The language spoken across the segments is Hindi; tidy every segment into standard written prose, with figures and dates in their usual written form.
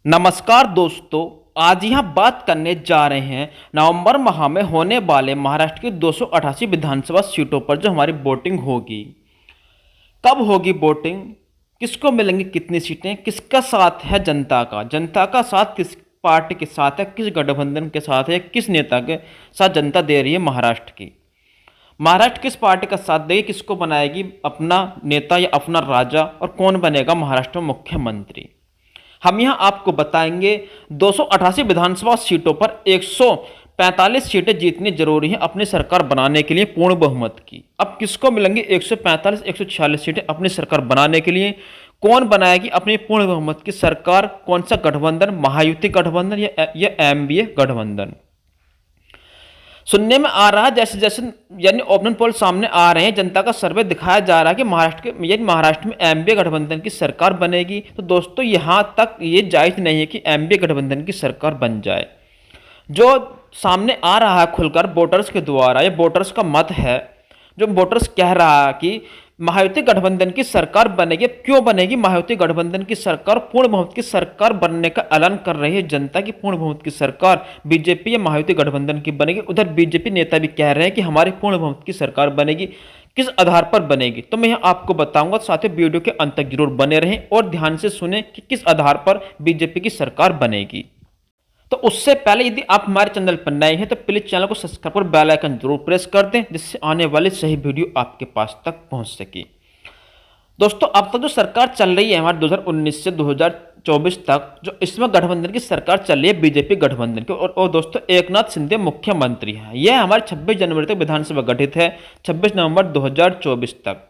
नमस्कार दोस्तों, आज यहाँ बात करने जा रहे हैं नवंबर माह में होने वाले महाराष्ट्र की 288 विधानसभा सीटों पर जो हमारी वोटिंग होगी। कब होगी वोटिंग, किसको मिलेंगी कितनी सीटें, किसका साथ है जनता का साथ किस पार्टी के साथ है, किस गठबंधन के साथ है, किस नेता के साथ जनता दे रही है महाराष्ट्र किस पार्टी का साथ देगी, किसको बनाएगी अपना नेता या अपना राजा, और कौन बनेगा महाराष्ट्र में मुख्यमंत्री। हम यहां आपको बताएंगे 288 विधानसभा सीटों पर 145 सीटें जीतनी जरूरी हैं अपनी सरकार बनाने के लिए पूर्ण बहुमत की। अब किसको मिलेंगी 145 146 सीटें अपनी सरकार बनाने के लिए, कौन बनाएगी अपनी पूर्ण बहुमत की सरकार, कौन सा गठबंधन, महायुति गठबंधन या एमबीए गठबंधन। सुनने में आ रहा है जैसे जैसे यानी ओपिनियन पोल सामने आ रहे हैं, जनता का सर्वे दिखाया जा रहा है कि महाराष्ट्र में एमबीए गठबंधन की सरकार बनेगी। तो दोस्तों यहां तक ये जायज नहीं है कि एमबीए गठबंधन की सरकार बन जाए। जो सामने आ रहा है खुलकर वोटर्स के द्वारा, ये वोटर्स का मत है, जो वोटर्स कह रहा है कि महायुति गठबंधन की सरकार बनेगी। क्यों बनेगी महायुति गठबंधन की सरकार? पूर्ण बहुमत की सरकार बनने का ऐलान कर रही है जनता की पूर्ण बहुमत की सरकार बीजेपी या महायुति गठबंधन की बनेगी। उधर बीजेपी नेता भी कह रहे हैं कि हमारी पूर्ण बहुमत की सरकार बनेगी। किस आधार पर बनेगी तो मैं यहाँ आपको बताऊंगा, साथ ही वीडियो के अंत तक जरूर बने रहें और ध्यान से सुने कि किस आधार पर बीजेपी की सरकार बनेगी। तो उससे पहले यदि आप हमारे चैनल पर नए हैं तो प्लीज चैनल को सब्सक्राइब और बेल आइकन जरूर प्रेस कर दें, जिससे आने वाली सही वीडियो आपके पास तक पहुंच सके। दोस्तों अब तक जो सरकार चल रही है हमारे 2019 से 2024 तक, जो इसमें गठबंधन की सरकार चल रही है बीजेपी गठबंधन की, और दोस्तों एकनाथ शिंदे मुख्यमंत्री हैं। यह हमारे 26 जनवरी तक विधानसभा गठित है, 26 नवंबर 2024 तक।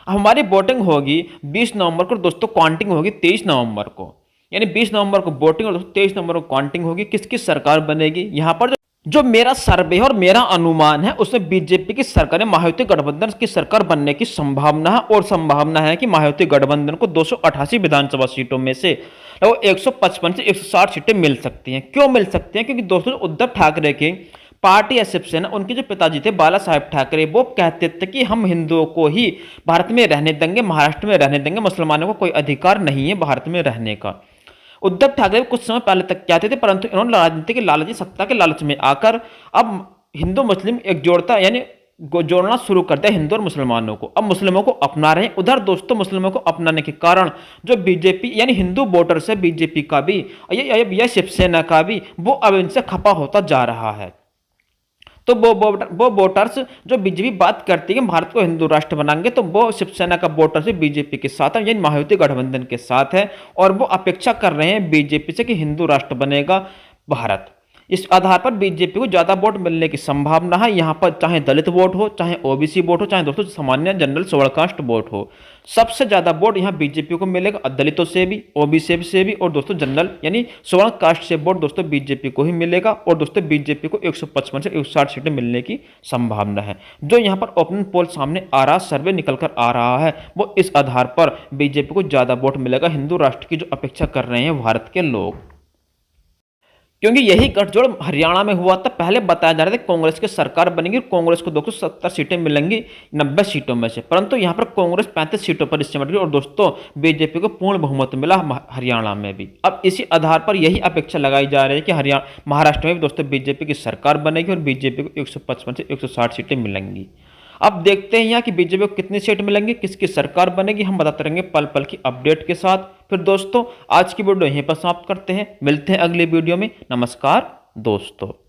हमारी वोटिंग होगी 20 नवंबर को, दोस्तों काउंटिंग होगी 23 नवंबर को, यानी 20 नवंबर को वोटिंग और 23 नवंबर को काउंटिंग होगी। किसकी सरकार बनेगी यहाँ पर जो मेरा सर्वे है और मेरा अनुमान है उसमें बीजेपी की सरकार है, महायुति गठबंधन की सरकार बनने की संभावना है। और संभावना है कि महायुति गठबंधन को 288 विधानसभा सीटों में से लगभग 155 से 160 सीटें मिल सकती हैं। क्यों मिल सकती हैं? क्योंकि दोस्तों उद्धव ठाकरे के पार्टी या शिवसेना, उनके जो पिताजी थे बाला साहेब ठाकरे, वो कहते थे कि हम हिंदुओं को ही भारत में रहने देंगे, महाराष्ट्र में रहने देंगे, मुसलमानों को कोई अधिकार नहीं है भारत में रहने का। उद्धव ठाकरे कुछ समय पहले तक कहते थे, परंतु इन्होंने राजनीति के लालची, सत्ता के लालच में आकर अब हिंदू मुस्लिम एक जोड़ता यानी जोड़ना शुरू कर दिया हिंदू और मुसलमानों को। अब मुस्लिमों को अपना रहे हैं। उधर दोस्तों मुस्लिमों को अपनाने के कारण जो बीजेपी यानी हिंदू वोटर्स है, बीजेपी का भी या शिवसेना का भी, वो अब इनसे खपा होता जा रहा है। तो वो वोटर्स जो बीजेपी बात करती है भारत को हिंदू राष्ट्र बनाएंगे, तो वो शिवसेना का वोटर्स भी बीजेपी के साथ है, यानी महायुति गठबंधन के साथ है, और वो अपेक्षा कर रहे हैं बीजेपी से कि हिंदू राष्ट्र बनेगा भारत। इस आधार पर बीजेपी को ज्यादा वोट मिलने की संभावना है। यहाँ पर चाहे दलित वोट हो, चाहे ओबीसी वोट हो, चाहे दोस्तों सामान्य जनरल शेड्यूल कास्ट वोट हो, सबसे ज्यादा वोट यहाँ बीजेपी को मिलेगा। दलितों से भी, ओबीसी से भी, और दोस्तों जनरल यानी शेड्यूल कास्ट से वोट दोस्तों बीजेपी को ही मिलेगा। और दोस्तों बीजेपी को 155 से 160 सीटें मिलने की संभावना है। जो यहाँ पर ओपिनियन पोल सामने आ रहा, सर्वे निकल कर आ रहा है, वो इस आधार पर बीजेपी को ज्यादा वोट मिलेगा हिंदू राष्ट्र की जो अपेक्षा कर रहे हैं भारत के लोग। क्योंकि यही गठजोड़ हरियाणा में हुआ था। पहले बताया जा रहा था कांग्रेस की सरकार बनेगी, कांग्रेस को 270 सीटें मिलेंगी 90 सीटों में से, परंतु यहां पर कांग्रेस 35 सीटों पर सिमट गई और दोस्तों बीजेपी को पूर्ण बहुमत मिला हरियाणा में भी। अब इसी आधार पर यही अपेक्षा लगाई जा रही है कि महाराष्ट्र में भी दोस्तों बीजेपी की सरकार बनेगी और बीजेपी को 155 से 160 सीटें मिलेंगी। अब देखते हैं यहाँ कि बीजेपी को कितनी सीट मिलेंगी, किसकी सरकार बनेगी, हम बताते रहेंगे पल पल की अपडेट के साथ। फिर दोस्तों आज की वीडियो यहीं पर समाप्त करते हैं, मिलते हैं अगली वीडियो में। नमस्कार दोस्तों।